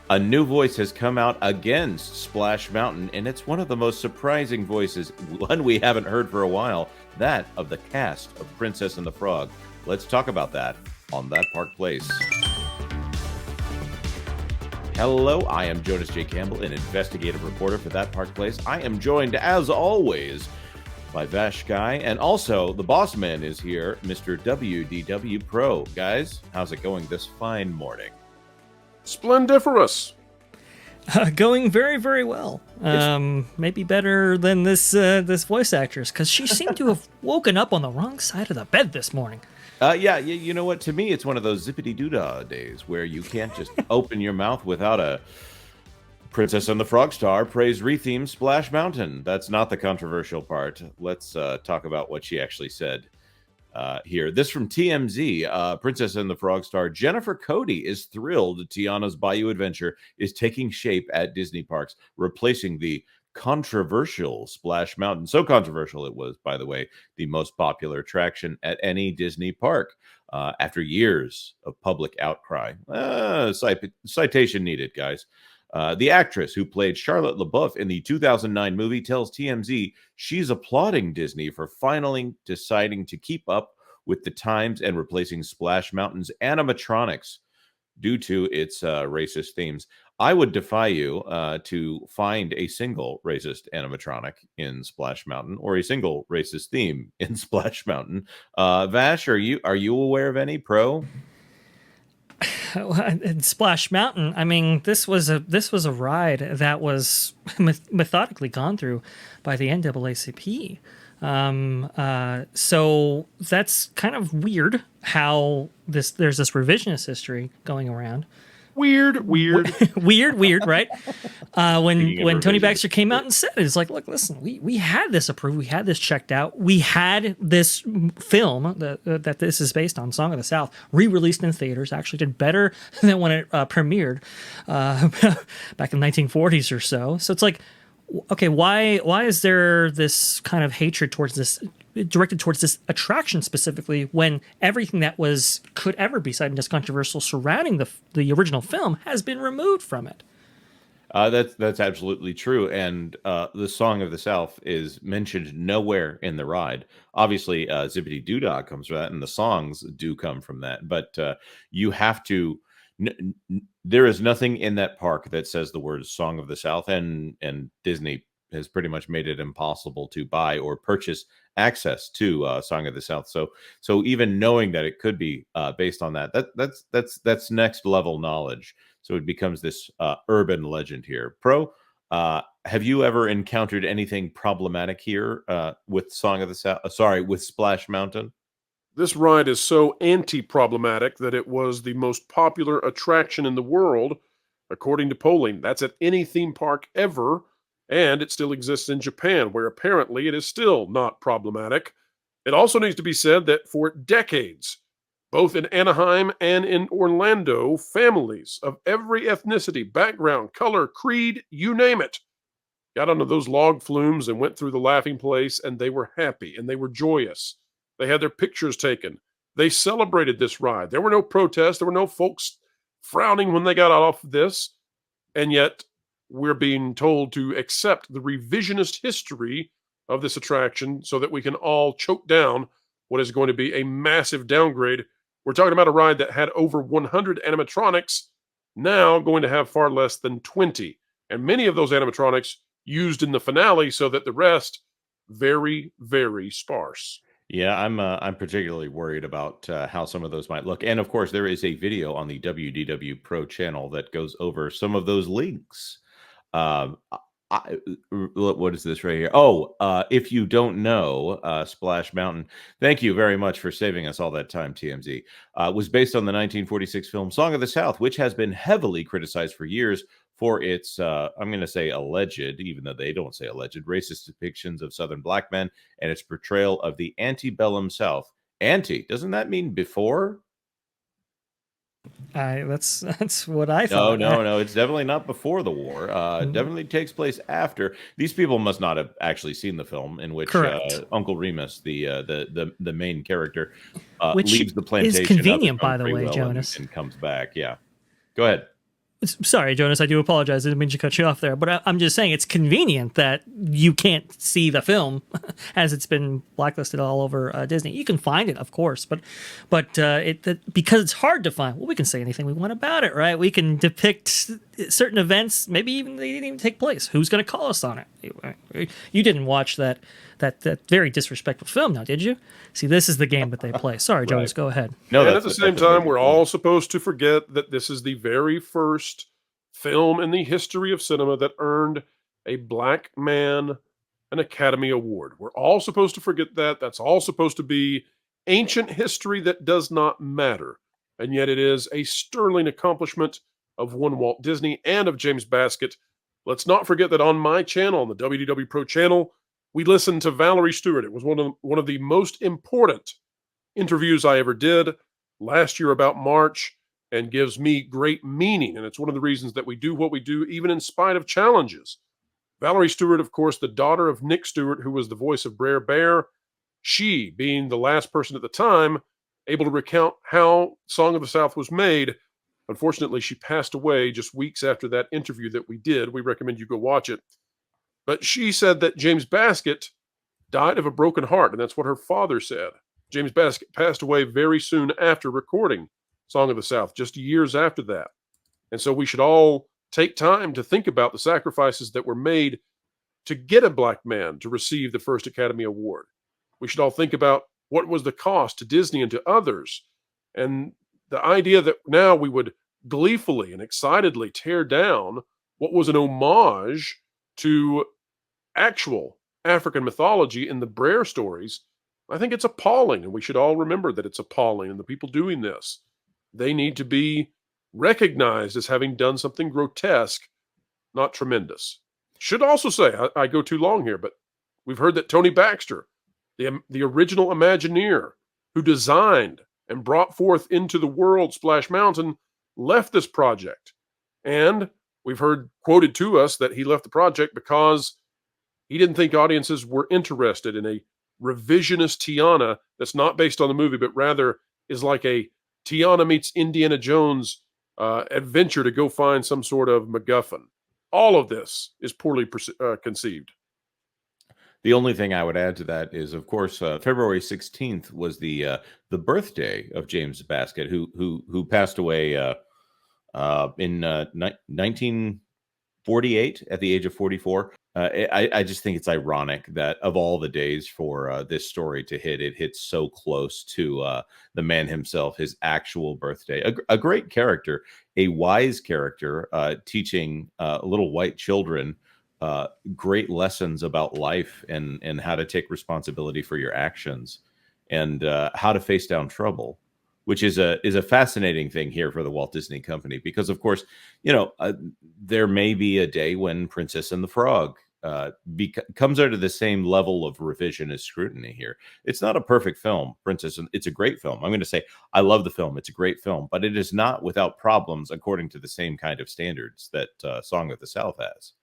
A new voice has come out against Splash Mountain, and it's one of the most surprising voices, one we haven't heard for a while, that of the cast of Princess and the Frog. Let's talk about that on That Park Place. Hello, I am Jonas J. Campbell, an investigative reporter for That Park Place. I am joined, as always, by Vash Sky, and also the boss man is here, Mr. WDW Pro. Guys, how's it going this fine morning? Splendiferous. Going very, very well. Maybe better than this voice actress, because she seemed to have woken up on the wrong side of the bed this morning. Yeah, you know what? To me, it's one of those zip-a-dee-doo-dah days where you can't just open your mouth without a Princess and the Frog star praise retheme Splash Mountain. That's not the controversial part. Let's talk about what she actually said here. This from TMZ. Princess and the Frog star Jennifer Cody is thrilled Tiana's Bayou Adventure is taking shape at Disney parks, replacing the controversial Splash Mountain. So controversial it was, by the way, the most popular attraction at any Disney park after years of public outcry. Citation needed, guys. The actress who played Charlotte LaBeouf in the 2009 movie tells TMZ she's applauding Disney for finally deciding to keep up with the times and replacing Splash Mountain's animatronics due to its racist themes. I would defy you to find a single racist animatronic in Splash Mountain or a single racist theme in Splash Mountain. Vash, are you aware of any, Pro? In Splash Mountain, I mean, this was a ride that was methodically gone through by the NAACP. So that's kind of weird how there's this revisionist history going around. Weird, right? When Tony Baxter came out and said it, it's like, look, listen, we had this approved, we had this checked out, we had this film that this is based on, Song of the South, re-released in theaters, actually did better than when it premiered back in the 1940s or so. So it's like, okay, why is there this kind of hatred towards this, directed towards this attraction specifically, when everything that could ever be cited as controversial surrounding the original film has been removed from it? That's absolutely true. And the Song of the South is mentioned nowhere in the ride. Obviously, Zip-a-dee-doo-dah comes from that, and the songs do come from that. But you have to. There is nothing in that park that says the word Song of the South, and Disney has pretty much made it impossible to buy or purchase access to Song of the South. So even knowing that it could be based on that's next level knowledge. So it becomes this urban legend here. Pro, have you ever encountered anything problematic here with Song of the South? With Splash Mountain? This ride is so anti-problematic that it was the most popular attraction in the world, according to polling. That's at any theme park ever, and it still exists in Japan, where apparently it is still not problematic. It also needs to be said that for decades, both in Anaheim and in Orlando, families of every ethnicity, background, color, creed, you name it, got onto those log flumes and went through the laughing place, and they were happy and they were joyous. They had their pictures taken. They celebrated this ride. There were no protests. There were no folks frowning when they got off this. And yet we're being told to accept the revisionist history of this attraction so that we can all choke down what is going to be a massive downgrade. We're talking about a ride that had over 100 animatronics, now going to have far less than 20. And many of those animatronics used in the finale, so that the rest, very, very sparse. Yeah, I'm particularly worried about how some of those might look. And of course, there is a video on the WDW Pro channel that goes over some of those links. What is this right here? Oh, if you don't know, Splash Mountain, thank you very much for saving us all that time, TMZ, was based on the 1946 film Song of the South, which has been heavily criticized for years for its, I'm going to say alleged, even though they don't say alleged, racist depictions of Southern black men and its portrayal of the antebellum South. Doesn't that mean before? That's what I thought. No. It's definitely not before the war. Definitely takes place after. These people must not have actually seen the film in which Uncle Remus, the main character, which leaves the plantation. Is convenient, by the way, Jonas, and comes back. Yeah, go ahead. Sorry, Jonas, I do apologize. I didn't mean to cut you off there, but I'm just saying it's convenient that you can't see the film as it's been blacklisted all over Disney. You can find it, of course, but because it's hard to find, well, we can say anything we want about it, right? We can depict certain events, maybe even they didn't even take place. Who's going to call us on it? You didn't watch that very disrespectful film, now, did you? See, this is the game that they play. Sorry, Jonas, go ahead. No, and at the same time, we're all supposed to forget that this is the very first film in the history of cinema that earned a black man an Academy Award. We're all supposed to forget that. That's all supposed to be ancient history that does not matter. And yet it is a sterling accomplishment of one Walt Disney and of James Baskett. Let's not forget that on my channel, on the WDW Pro channel, we listened to Valerie Stewart. It was one of the most important interviews I ever did last year about March, and gives me great meaning. And it's one of the reasons that we do what we do, even in spite of challenges. Valerie Stewart, of course, the daughter of Nick Stewart, who was the voice of bre'r, she being the last person at the time able to recount how Song of the South was made. Unfortunately, she passed away just weeks after that interview that we did. We recommend you go watch it. But she said that James Baskett died of a broken heart, and that's what her father said. James Baskett passed away very soon after recording Song of the South, just years after that. And so we should all take time to think about the sacrifices that were made to get a black man to receive the first Academy Award. We should all think about what was the cost to Disney and to others. And the idea that now we would gleefully and excitedly tear down what was an homage to actual African mythology in the bre'r stories, I think it's appalling. And we should all remember that it's appalling. And the people doing this, they need to be recognized as having done something grotesque, not tremendous. Should also say, I go too long here, but we've heard that Tony Baxter, the original Imagineer who designed and brought forth into the world Splash Mountain, left this project. And we've heard quoted to us that he left the project because he didn't think audiences were interested in a revisionist Tiana that's not based on the movie, but rather is like a Tiana meets Indiana Jones adventure to go find some sort of MacGuffin. All of this is poorly conceived. The only thing I would add to that is, of course, February 16th was the birthday of James Baskett, who passed away in 1948 at the age of 44. I just think it's ironic that of all the days for this story to hit, it hits so close to the man himself, his actual birthday. A great character, a wise character, teaching little white children great lessons about life and how to take responsibility for your actions and how to face down trouble, which is a fascinating thing here for the Walt Disney Company, because of course, there may be a day when Princess and the Frog comes under the same level of revisionist scrutiny here. It's not a perfect film, Princess, and it's a great film. I'm going to say I love the film. It's a great film, but it is not without problems according to the same kind of standards that Song of the South has.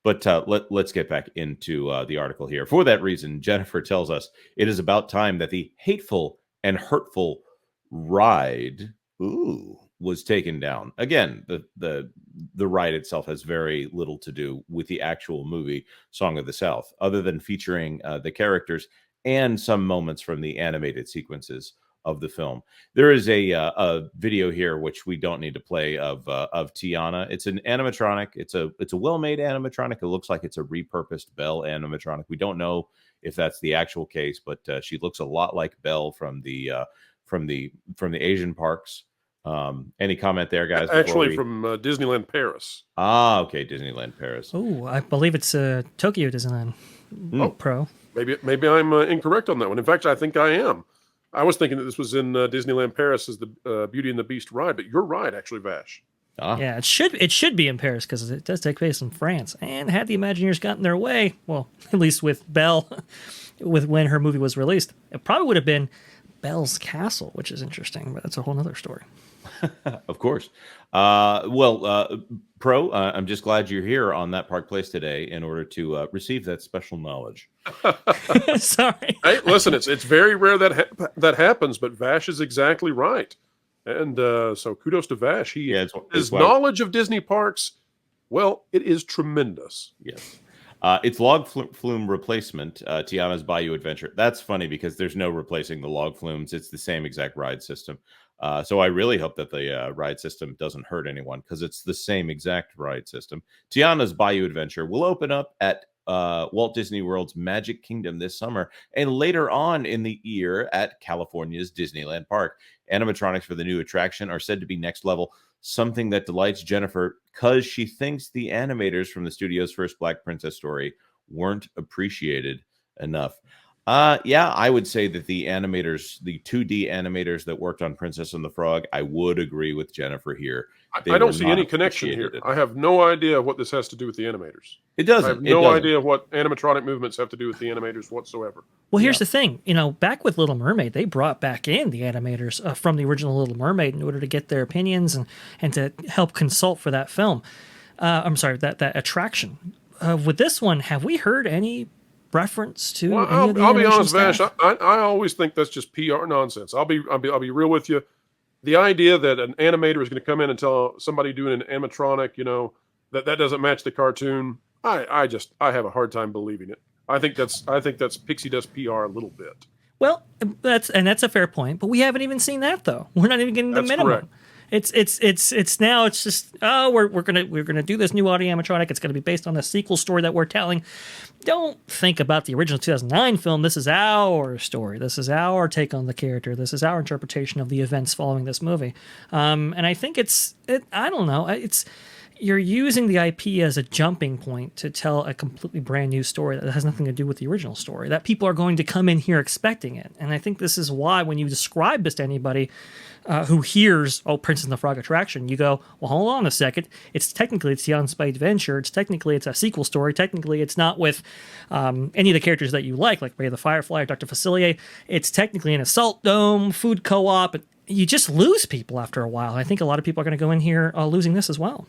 But let's get back into the article here. For that reason, Jennifer tells us it is about time that the hateful and hurtful ride was taken down. Again, the ride itself has very little to do with the actual movie Song of the South, other than featuring the characters and some moments from the animated sequences of the film. There is a video here which we don't need to play of Tiana. It's an animatronic. It's a well-made animatronic. It looks like it's a repurposed Belle animatronic. We don't know if that's the actual case, but she looks a lot like Belle from the Asian parks. Any comment there, guys? Actually, from Disneyland Paris. Ah, okay, Disneyland Paris. Oh, I believe it's Tokyo Disneyland Pro. Maybe I'm incorrect on that one. In fact, I think I am. I was thinking that this was in Disneyland Paris as the Beauty and the Beast ride, but you're right, actually, Vash. Yeah, it should be in Paris because it does take place in France. And had the Imagineers gotten their way, well, at least with Belle, with when her movie was released, it probably would have been Belle's Castle, which is interesting, but that's a whole other story. Of course. Pro, I'm just glad you're here on That Park Place today in order to receive that special knowledge. Sorry. Hey, listen, it's very rare that happens, but Vash is exactly right. And so kudos to Vash. His why, knowledge of Disney parks, well, it is tremendous. yes. It's log flume replacement, Tiana's Bayou Adventure. That's funny because there's no replacing the log flumes. It's the same exact ride system. So I really hope that the ride system doesn't hurt anyone because it's the same exact ride system. Tiana's Bayou Adventure will open up at Walt Disney World's Magic Kingdom this summer and later on in the year at California's Disneyland Park. Animatronics for the new attraction are said to be next level, something that delights Jennifer because she thinks the animators from the studio's first Black Princess story weren't appreciated enough. Yeah, I would say that the animators, the 2D animators that worked on Princess and the Frog, I would agree with Jennifer here. I don't see any connection here. I have no idea what this has to do with the animators. It doesn't. I have no idea what animatronic movements have to do with the animators whatsoever. Well, here's the thing. Back with Little Mermaid, they brought back in the animators from the original Little Mermaid in order to get their opinions and to help consult for that film. I'm sorry, that attraction. With this one, have we heard any reference to any of the I'll be honest, staff? Vash. I always think that's just PR nonsense. I'll be real with you. The idea that an animator is going to come in and tell somebody doing an animatronic, that doesn't match the cartoon, I have a hard time believing it. I think that's pixie dust PR a little bit. Well, that's a fair point, but we haven't even seen that though. We're not even getting the minimum. Correct. It's now it's just we're gonna do this new audio animatronic. It's gonna be based on a sequel story that we're telling. Don't think about the original 2009 film. This is our story. This is our take on the character. This is our interpretation of the events following this movie. And I think I don't know. You're using the IP as a jumping point to tell a completely brand new story that has nothing to do with the original story, that people are going to come in here expecting it. And I think this is why when you describe this to anybody who hears, Princess and the Frog attraction, you go, well, hold on a second. It's Tiana's Bayou Adventure. It's a sequel story. Technically, it's not with any of the characters that you like Ray the Firefly or Dr. Facilier. It's technically an assault dome, food co-op. You just lose people after a while. I think a lot of people are going to go in here losing this as well.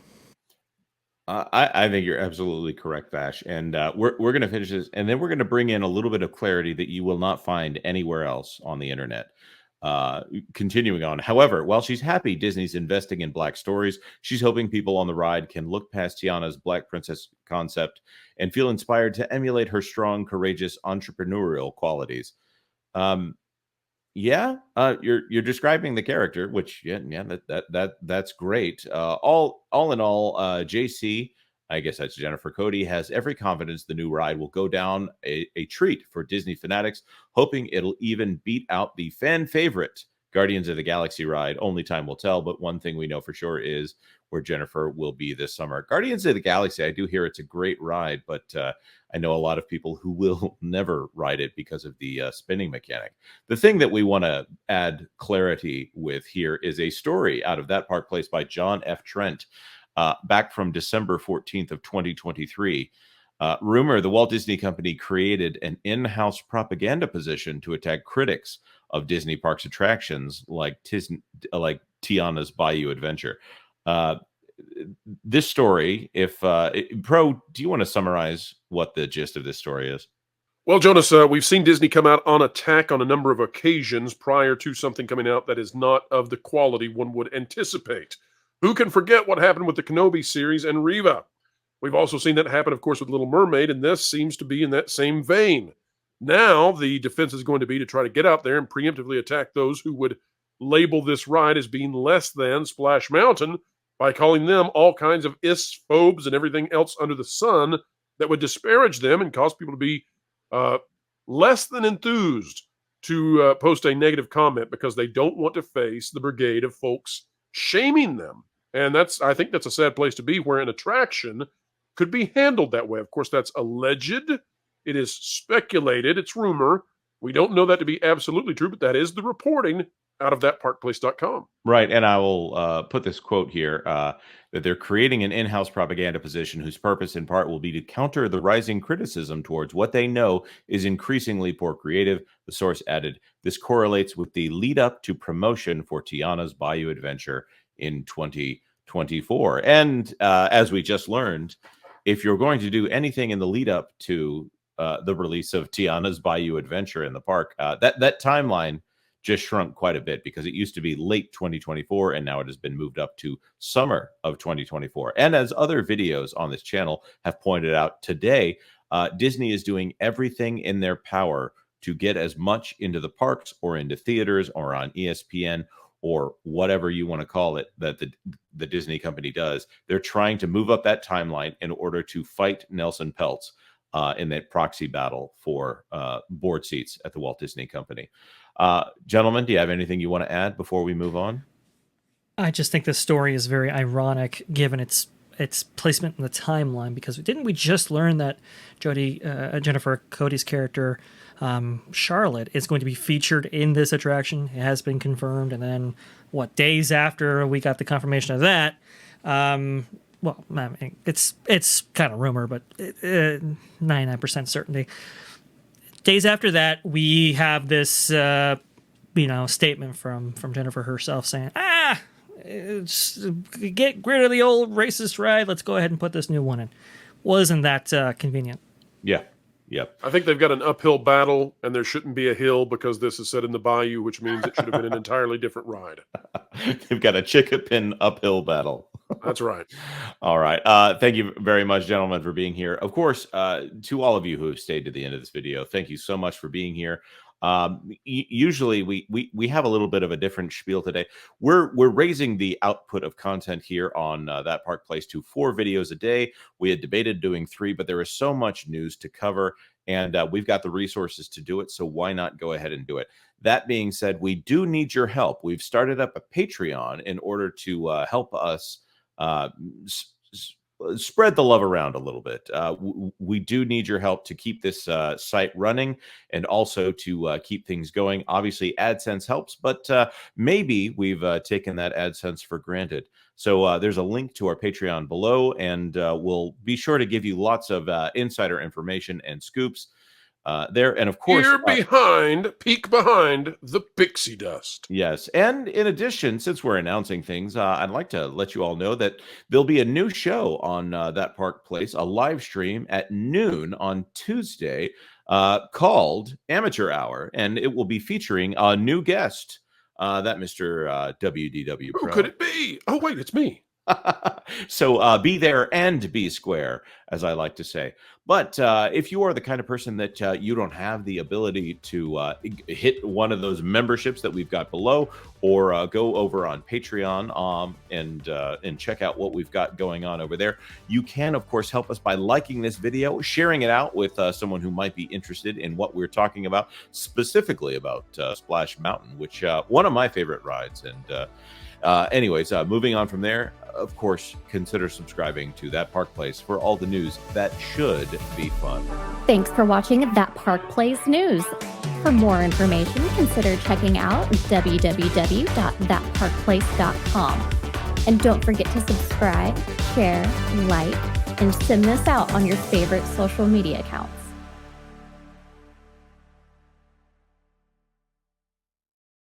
I think you're absolutely correct, Vash. And we're going to finish this, and then we're going to bring in a little bit of clarity that you will not find anywhere else on the internet. Continuing on. However, while she's happy Disney's investing in Black stories, she's hoping people on the ride can look past Tiana's Black Princess concept and feel inspired to emulate her strong, courageous, entrepreneurial qualities. You're describing the character, which that's great. All in all, JC, I guess that's Jennifer Cody, has every confidence the new ride will go down a treat for Disney fanatics, hoping it'll even beat out the fan favorite Guardians of the Galaxy ride. Only time will tell, but one thing we know for sure is where Jennifer will be this summer. Guardians of the Galaxy, I do hear it's a great ride, but I know a lot of people who will never ride it because of the spinning mechanic. The thing that we want to add clarity with here is a story out of that park placed by John F. Trent, back from December 14th of 2023. Rumor, the Walt Disney Company created an in-house propaganda position to attack critics of Disney parks attractions like Tiana's Bayou Adventure. This story, Pro, do you want to summarize what the gist of this story is? Well, Jonas, we've seen Disney come out on attack on a number of occasions prior to something coming out that is not of the quality one would anticipate. Who can forget what happened with the Kenobi series and Reva? We've also seen that happen, of course, with Little Mermaid, and this seems to be in that same vein. Now, the defense is going to be to try to get out there and preemptively attack those who would label this ride as being less than Splash Mountain by calling them all kinds of ists, phobes, and everything else under the sun that would disparage them and cause people to be less than enthused to post a negative comment because they don't want to face the brigade of folks shaming them. And I think that's a sad place to be, where an attraction could be handled that way. Of course, that's alleged. It is speculated. It's rumor. We don't know that to be absolutely true, but that is the reporting out of thatparkplace.com. Right. And I will put this quote here, that they're creating an in-house propaganda position whose purpose in part will be to counter the rising criticism towards what they know is increasingly poor creative. The source added, this correlates with the lead up to promotion for Tiana's Bayou Adventure in 2024. And as we just learned, if you're going to do anything in the lead up to the release of Tiana's Bayou Adventure in the park, that timeline just shrunk quite a bit because it used to be late 2024 and now it has been moved up to summer of 2024. And as other videos on this channel have pointed out today, Disney is doing everything in their power to get as much into the parks or into theaters or on ESPN or whatever you want to call it that the Disney company does. They're trying to move up that timeline in order to fight Nelson Peltz in that proxy battle for board seats at the Walt Disney Company. Gentlemen, do you have anything you want to add before we move on? I just think this story is very ironic given its placement in the timeline, because didn't we just learn that Jennifer Cody's character Charlotte is going to be featured in this attraction? It has been confirmed, and then days after we got the confirmation of that, well, I mean, it's kind of rumor, but 99% certainty. Days after that, we have this statement from Jennifer herself saying, get rid of the old racist ride. Let's go ahead and put this new one in. Wasn't that convenient? Yeah. Yep. I think they've got an uphill battle, and there shouldn't be a hill because this is set in the bayou, which means it should have been an entirely different ride. They've got a chicken uphill battle. That's right. All right. Thank you very much, gentlemen, for being here. Of course, to all of you who have stayed to the end of this video, thank you so much for being here. Usually we have a little bit of a different spiel today. We're raising the output of content here on That Park Place to 4 videos a day. We had debated doing 3, but there is so much news to cover, and we've got the resources to do it, so why not go ahead and do it? That being said, we do need your help. We've started up a Patreon in order to help us spread the love around a little bit. We do need your help to keep this site running and also to keep things going. Obviously, AdSense helps, but maybe we've taken that AdSense for granted. So there's a link to our Patreon below, and we'll be sure to give you lots of insider information and scoops there. And of course, peek behind the pixie dust. Yes. And in addition, since we're announcing things, I'd like to let you all know that there'll be a new show on That Park Place, a live stream at noon on Tuesday called Amateur Hour. And it will be featuring a new guest, that Mr. WDW Pro. Who could it be? Oh, wait, it's me. So be there and be square, as I like to say. But if you are the kind of person that you don't have the ability to hit one of those memberships that we've got below, or go over on Patreon and check out what we've got going on over there, you can, of course, help us by liking this video, sharing it out with someone who might be interested in what we're talking about, specifically about Splash Mountain, which one of my favorite rides. And anyways, moving on from there, of course, consider subscribing to That Park Place for all the news that should be fun. Thanks for watching That Park Place News. For more information, consider checking out www.thatparkplace.com. And don't forget to subscribe, share, like, and send this out on your favorite social media accounts.